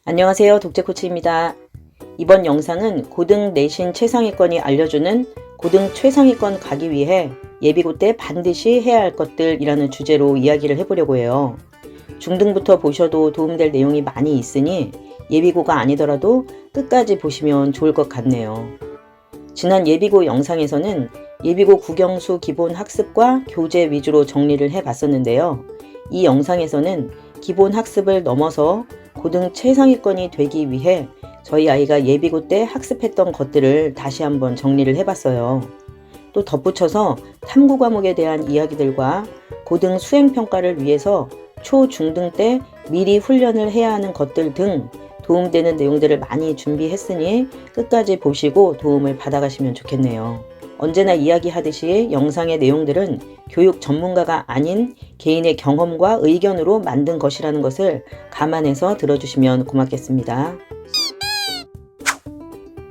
안녕하세요. 독재코치입니다. 이번 영상은 고등 내신 최상위권이 알려주는 고등 최상위권 가기 위해 예비고 때 반드시 해야 할 것들이라는 주제로 이야기를 해보려고 해요. 중등부터 보셔도 도움될 내용이 많이 있으니 예비고가 아니더라도 끝까지 보시면 좋을 것 같네요. 지난 예비고 영상에서는 예비고 국영수 기본 학습과 교재 위주로 정리를 해봤었는데요. 이 영상에서는 기본 학습을 넘어서 고등 최상위권이 되기 위해 저희 아이가 예비고 때 학습했던 것들을 다시 한번 정리를 해봤어요. 또 덧붙여서 탐구 과목에 대한 이야기들과 고등 수행평가를 위해서 초, 중등 때 미리 훈련을 해야 하는 것들 등 도움되는 내용들을 많이 준비했으니 끝까지 보시고 도움을 받아가시면 좋겠네요. 언제나 이야기하듯이 영상의 내용들은 교육 전문가가 아닌 개인의 경험과 의견으로 만든 것이라는 것을 감안해서 들어주시면 고맙겠습니다.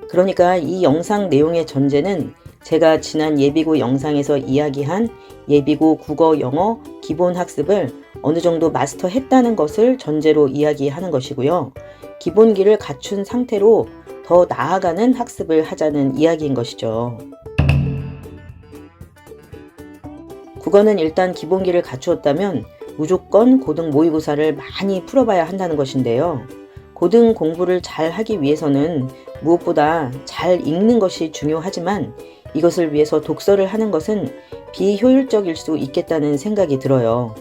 그러니까 이 영상 내용의 전제는 제가 지난 예비고 영상에서 이야기한 예비고 국어, 영어 기본 학습을 어느 정도 마스터했다는 것을 전제로 이야기하는 것이고요. 기본기를 갖춘 상태로 더 나아가는 학습을 하자는 이야기인 것이죠. 국어는 일단 기본기를 갖추었다면 무조건 고등 모의고사를 많이 풀어봐야 한다는 것인데요. 고등 공부를 잘 하기 위해서는 무엇보다 잘 읽는 것이 중요하지만 이것을 위해서 독서를 하는 것은 비효율적일 수 있겠다는 생각이 들어요.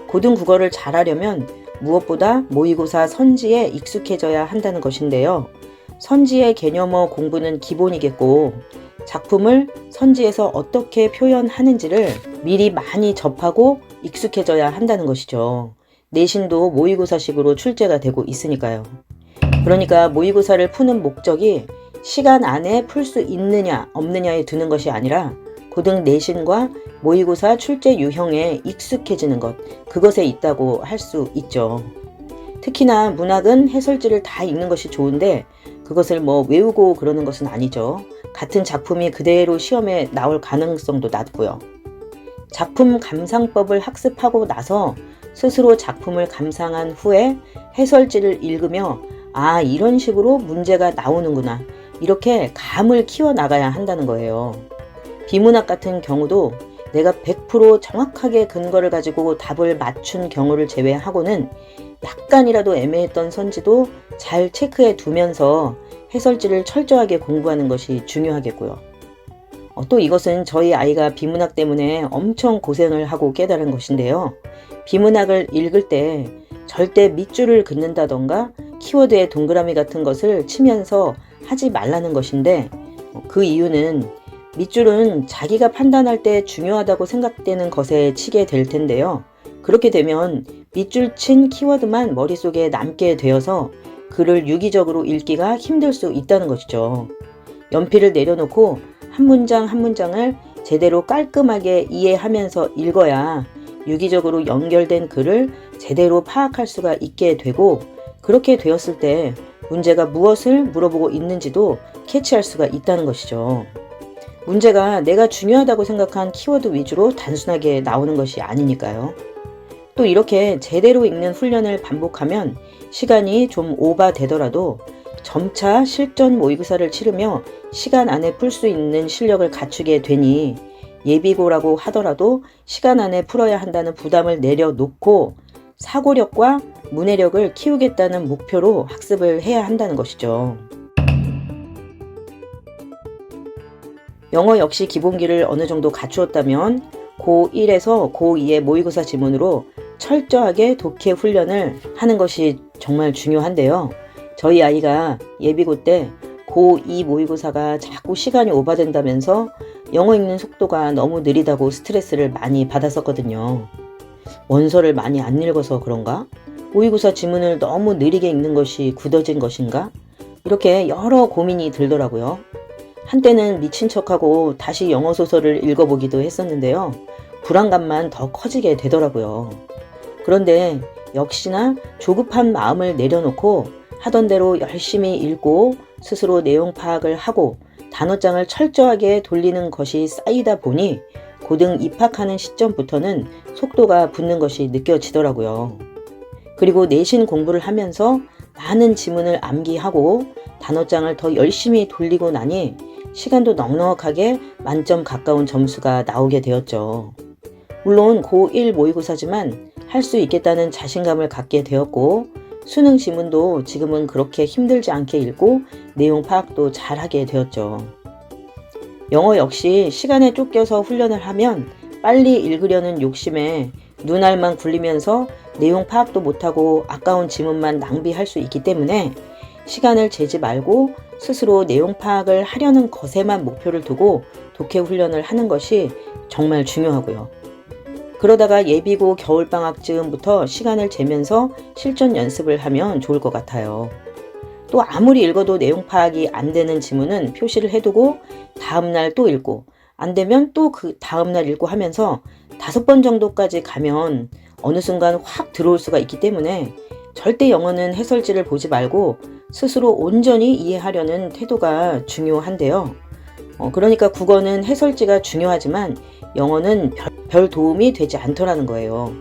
고등 국어를 잘하려면 무엇보다 모의고사 선지에 익숙해져야 한다는 것인데요. 선지의 개념어 공부는 기본이겠고 작품을 선지에서 어떻게 표현하는지를 미리 많이 접하고 익숙해져야 한다는 것이죠. 내신도 모의고사식으로 출제가 되고 있으니까요. 그러니까 모의고사를 푸는 목적이 시간 안에 풀 수 있느냐 없느냐에 두는 것이 아니라 고등 내신과 모의고사 출제 유형에 익숙해지는 것, 그것에 있다고 할 수 있죠. 특히나 문학은 해설지를 다 읽는 것이 좋은데 그것을 외우고 그러는 것은 아니죠. 같은 작품이 그대로 시험에 나올 가능성도 낮고요. 작품 감상법을 학습하고 나서 스스로 작품을 감상한 후에 해설지를 읽으며 이런 식으로 문제가 나오는구나, 이렇게 감을 키워나가야 한다는 거예요. 비문학 같은 경우도 내가 100% 정확하게 근거를 가지고 답을 맞춘 경우를 제외하고는 약간이라도 애매했던 선지도 잘 체크해 두면서 해설지를 철저하게 공부하는 것이 중요하겠고요. 또 이것은 저희 아이가 비문학 때문에 엄청 고생을 하고 깨달은 것인데요. 비문학을 읽을 때 절대 밑줄을 긋는다던가 키워드에 동그라미 같은 것을 치면서 하지 말라는 것인데, 그 이유는 밑줄은 자기가 판단할 때 중요하다고 생각되는 것에 치게 될 텐데요. 그렇게 되면 밑줄 친 키워드만 머릿속에 남게 되어서 글을 유기적으로 읽기가 힘들 수 있다는 것이죠. 연필을 내려놓고 한 문장 한 문장을 제대로 깔끔하게 이해하면서 읽어야 유기적으로 연결된 글을 제대로 파악할 수가 있게 되고, 그렇게 되었을 때 문제가 무엇을 물어보고 있는지도 캐치할 수가 있다는 것이죠. 문제가 내가 중요하다고 생각한 키워드 위주로 단순하게 나오는 것이 아니니까요. 또 이렇게 제대로 읽는 훈련을 반복하면 시간이 좀 오바되더라도 점차 실전 모의고사를 치르며 시간 안에 풀 수 있는 실력을 갖추게 되니 예비고라고 하더라도 시간 안에 풀어야 한다는 부담을 내려놓고 사고력과 문해력을 키우겠다는 목표로 학습을 해야 한다는 것이죠. 영어 역시 기본기를 어느 정도 갖추었다면 고1에서 고2의 모의고사 지문으로 철저하게 독해 훈련을 하는 것이 정말 중요한데요. 저희 아이가 예비고 때 고2 모의고사가 자꾸 시간이 오바된다면서 영어 읽는 속도가 너무 느리다고 스트레스를 많이 받았었거든요. 원서를 많이 안 읽어서 그런가? 모의고사 지문을 너무 느리게 읽는 것이 굳어진 것인가? 이렇게 여러 고민이 들더라고요. 한때는 미친 척하고 다시 영어 소설을 읽어보기도 했었는데요. 불안감만 더 커지게 되더라고요. 그런데 역시나 조급한 마음을 내려놓고 하던 대로 열심히 읽고 스스로 내용 파악을 하고 단어장을 철저하게 돌리는 것이 쌓이다 보니 고등 입학하는 시점부터는 속도가 붙는 것이 느껴지더라고요. 그리고 내신 공부를 하면서 많은 지문을 암기하고 단어장을 더 열심히 돌리고 나니 시간도 넉넉하게 만점 가까운 점수가 나오게 되었죠. 물론 고1 모의고사지만 할 수 있겠다는 자신감을 갖게 되었고 수능 지문도 지금은 그렇게 힘들지 않게 읽고 내용 파악도 잘하게 되었죠. 영어 역시 시간에 쫓겨서 훈련을 하면 빨리 읽으려는 욕심에 눈알만 굴리면서 내용 파악도 못하고 아까운 지문만 낭비할 수 있기 때문에 시간을 재지 말고 스스로 내용 파악을 하려는 것에만 목표를 두고 독해 훈련을 하는 것이 정말 중요하고요. 그러다가 예비고 겨울방학 즈음부터 시간을 재면서 실전 연습을 하면 좋을 것 같아요. 또 아무리 읽어도 내용 파악이 안 되는 지문은 표시를 해두고 다음날 또 읽고 안 되면 또 그 다음날 읽고 하면서 5번 정도까지 가면 어느 순간 확 들어올 수가 있기 때문에 절대 영어는 해설지를 보지 말고 스스로 온전히 이해하려는 태도가 중요한데요. 그러니까 국어는 해설지가 중요하지만 영어는 별 도움이 되지 않더라는 거예요.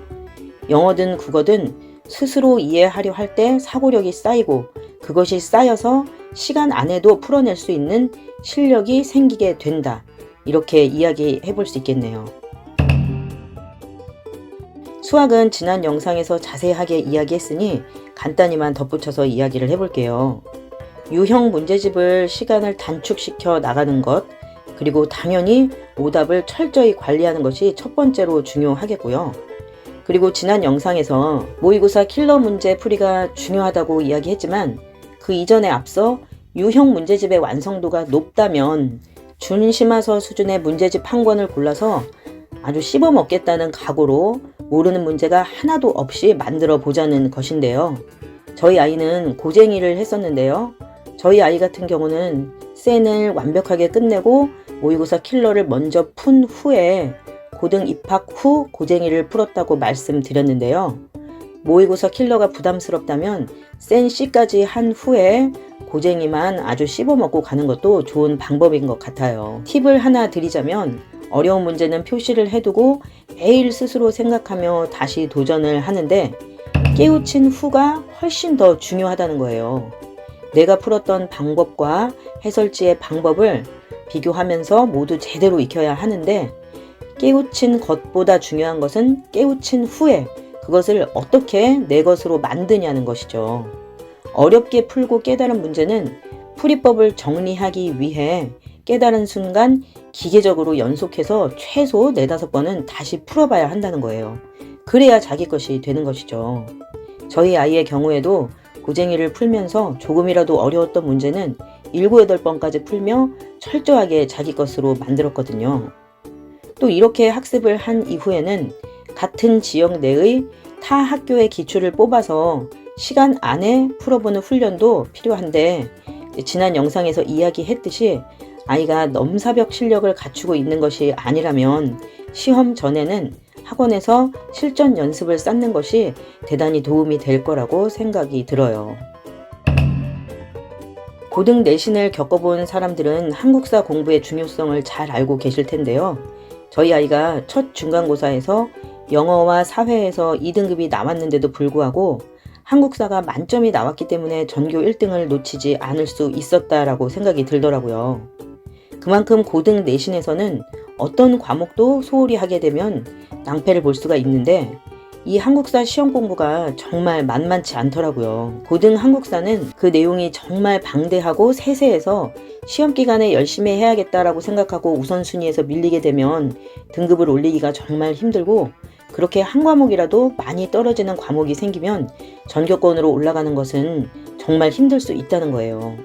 영어든 국어든 스스로 이해하려 할 때 사고력이 쌓이고 그것이 쌓여서 시간 안에도 풀어낼 수 있는 실력이 생기게 된다. 이렇게 이야기해 볼 수 있겠네요. 수학은 지난 영상에서 자세하게 이야기했으니 간단히만 덧붙여서 이야기를 해볼게요. 유형 문제집을 시간을 단축시켜 나가는 것, 그리고 당연히 오답을 철저히 관리하는 것이 첫 번째로 중요하겠고요. 그리고 지난 영상에서 모의고사 킬러 문제 풀이가 중요하다고 이야기했지만 그 이전에 앞서 유형 문제집의 완성도가 높다면 준심화서 수준의 문제집 한 권을 골라서 아주 씹어먹겠다는 각오로 모르는 문제가 하나도 없이 만들어 보자는 것인데요. 저희 아이는 고쟁이를 했었는데요. 저희 아이 같은 경우는 센을 완벽하게 끝내고 모의고사 킬러를 먼저 푼 후에 고등 입학 후 고쟁이를 풀었다고 말씀드렸는데요. 모의고사 킬러가 부담스럽다면 센 C까지 한 후에 고쟁이만 아주 씹어먹고 가는 것도 좋은 방법인 것 같아요. 팁을 하나 드리자면 어려운 문제는 표시를 해두고 매일 스스로 생각하며 다시 도전을 하는데 깨우친 후가 훨씬 더 중요하다는 거예요. 내가 풀었던 방법과 해설지의 방법을 비교하면서 모두 제대로 익혀야 하는데 깨우친 것보다 중요한 것은 깨우친 후에 그것을 어떻게 내 것으로 만드냐는 것이죠. 어렵게 풀고 깨달은 문제는 풀이법을 정리하기 위해 깨달은 순간 기계적으로 연속해서 최소 4-5번은 다시 풀어봐야 한다는 거예요. 그래야 자기 것이 되는 것이죠. 저희 아이의 경우에도 고쟁이를 풀면서 조금이라도 어려웠던 문제는 7-8번까지 풀며 철저하게 자기 것으로 만들었거든요. 또 이렇게 학습을 한 이후에는 같은 지역 내의 타 학교의 기출을 뽑아서 시간 안에 풀어보는 훈련도 필요한데 지난 영상에서 이야기했듯이 아이가 넘사벽 실력을 갖추고 있는 것이 아니라면 시험 전에는 학원에서 실전 연습을 쌓는 것이 대단히 도움이 될 거라고 생각이 들어요. 고등 내신을 겪어본 사람들은 한국사 공부의 중요성을 잘 알고 계실 텐데요. 저희 아이가 첫 중간고사에서 영어와 사회에서 2등급이 나왔는데도 불구하고 한국사가 만점이 나왔기 때문에 전교 1등을 놓치지 않을 수 있었다라고 생각이 들더라고요. 그만큼 고등 내신에서는 어떤 과목도 소홀히 하게 되면 낭패를 볼 수가 있는데 이 한국사 시험 공부가 정말 만만치 않더라고요. 고등 한국사는 그 내용이 정말 방대하고 세세해서 시험 기간에 열심히 해야겠다라고 생각하고 우선순위에서 밀리게 되면 등급을 올리기가 정말 힘들고 그렇게 한 과목이라도 많이 떨어지는 과목이 생기면 전교권으로 올라가는 것은 정말 힘들 수 있다는 거예요.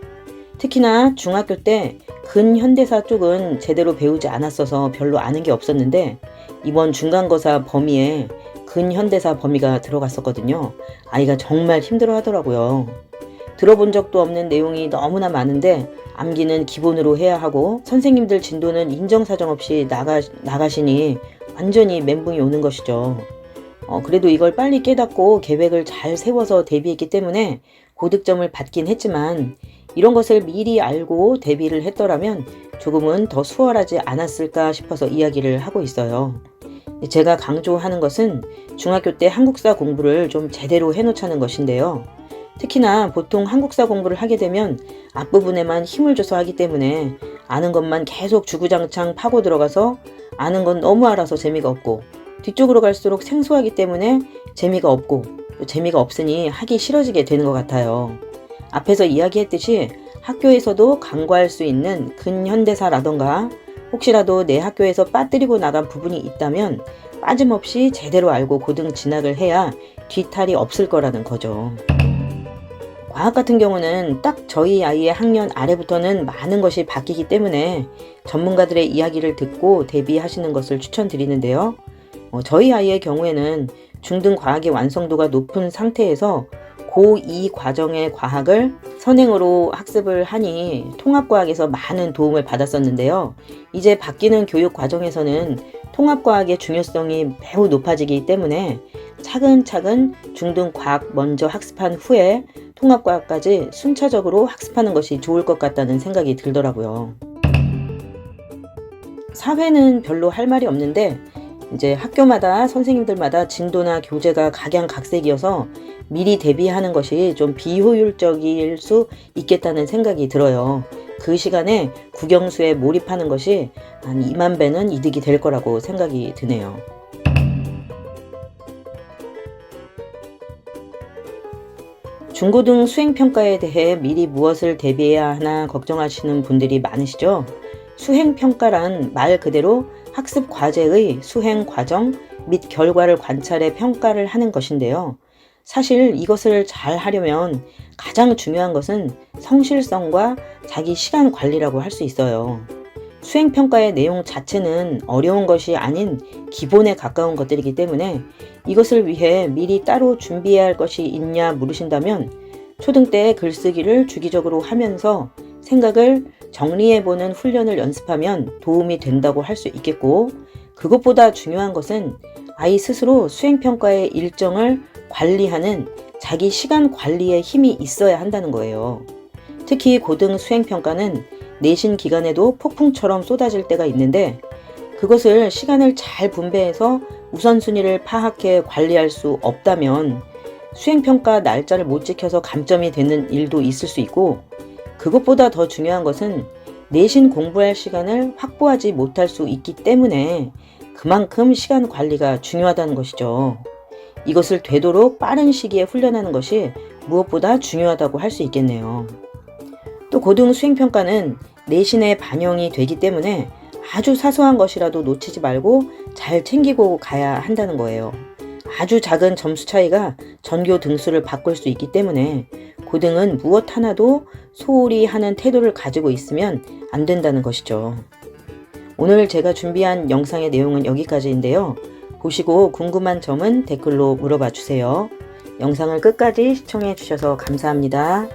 특히나 중학교 때 근현대사 쪽은 제대로 배우지 않았어서 별로 아는 게 없었는데 이번 중간고사 범위에 근현대사 범위가 들어갔었거든요. 아이가 정말 힘들어 하더라고요. 들어본 적도 없는 내용이 너무나 많은데 암기는 기본으로 해야 하고 선생님들 진도는 인정사정 없이 나가시니 완전히 멘붕이 오는 것이죠. 그래도 이걸 빨리 깨닫고 계획을 잘 세워서 대비했기 때문에 고득점을 받긴 했지만 이런 것을 미리 알고 대비를 했더라면 조금은 더 수월하지 않았을까 싶어서 이야기를 하고 있어요. 제가 강조하는 것은 중학교 때 한국사 공부를 좀 제대로 해놓자는 것인데요. 특히나 보통 한국사 공부를 하게 되면 앞부분에만 힘을 줘서 하기 때문에 아는 것만 계속 주구장창 파고 들어가서 아는 건 너무 알아서 재미가 없고, 뒤쪽으로 갈수록 생소하기 때문에 재미가 없고, 또 재미가 없으니 하기 싫어지게 되는 것 같아요. 앞에서 이야기했듯이 학교에서도 간과할 수 있는 근현대사라던가 혹시라도 내 학교에서 빠뜨리고 나간 부분이 있다면 빠짐없이 제대로 알고 고등 진학을 해야 뒤탈이 없을 거라는 거죠. 과학 같은 경우는 딱 저희 아이의 학년 아래부터는 많은 것이 바뀌기 때문에 전문가들의 이야기를 듣고 대비하시는 것을 추천드리는데요. 저희 아이의 경우에는 중등 과학의 완성도가 높은 상태에서 고2 과정의 과학을 선행으로 학습을 하니 통합과학에서 많은 도움을 받았었는데요. 이제 바뀌는 교육 과정에서는 통합과학의 중요성이 매우 높아지기 때문에 차근차근 중등 과학 먼저 학습한 후에 통합과학까지 순차적으로 학습하는 것이 좋을 것 같다는 생각이 들더라고요. 사회는 별로 할 말이 없는데 이제 학교마다 선생님들마다 진도나 교재가 각양각색이어서 미리 대비하는 것이 좀 비효율적일 수 있겠다는 생각이 들어요. 그 시간에 국영수에 몰입하는 것이 한 2만 배는 이득이 될 거라고 생각이 드네요. 중고등 수행평가에 대해 미리 무엇을 대비해야 하나 걱정하시는 분들이 많으시죠? 수행평가란 말 그대로 학습 과제의 수행 과정 및 결과를 관찰해 평가를 하는 것인데요. 사실 이것을 잘 하려면 가장 중요한 것은 성실성과 자기 시간 관리라고 할 수 있어요. 수행평가의 내용 자체는 어려운 것이 아닌 기본에 가까운 것들이기 때문에 이것을 위해 미리 따로 준비해야 할 것이 있냐 물으신다면 초등 때 글쓰기를 주기적으로 하면서 생각을 정리해보는 훈련을 연습하면 도움이 된다고 할 수 있겠고, 그것보다 중요한 것은 아이 스스로 수행평가의 일정을 관리하는 자기 시간 관리에 힘이 있어야 한다는 거예요. 특히 고등 수행평가는 내신 기간에도 폭풍처럼 쏟아질 때가 있는데 그것을 시간을 잘 분배해서 우선순위를 파악해 관리할 수 없다면 수행평가 날짜를 못 지켜서 감점이 되는 일도 있을 수 있고, 그것보다 더 중요한 것은 내신 공부할 시간을 확보하지 못할 수 있기 때문에 그만큼 시간 관리가 중요하다는 것이죠. 이것을 되도록 빠른 시기에 훈련하는 것이 무엇보다 중요하다고 할 수 있겠네요. 또 고등 수행평가는 내신에 반영이 되기 때문에 아주 사소한 것이라도 놓치지 말고 잘 챙기고 가야 한다는 거예요. 아주 작은 점수 차이가 전교 등수를 바꿀 수 있기 때문에 고등은 무엇 하나도 소홀히 하는 태도를 가지고 있으면 안 된다는 것이죠. 오늘 제가 준비한 영상의 내용은 여기까지인데요. 보시고 궁금한 점은 댓글로 물어봐 주세요. 영상을 끝까지 시청해 주셔서 감사합니다.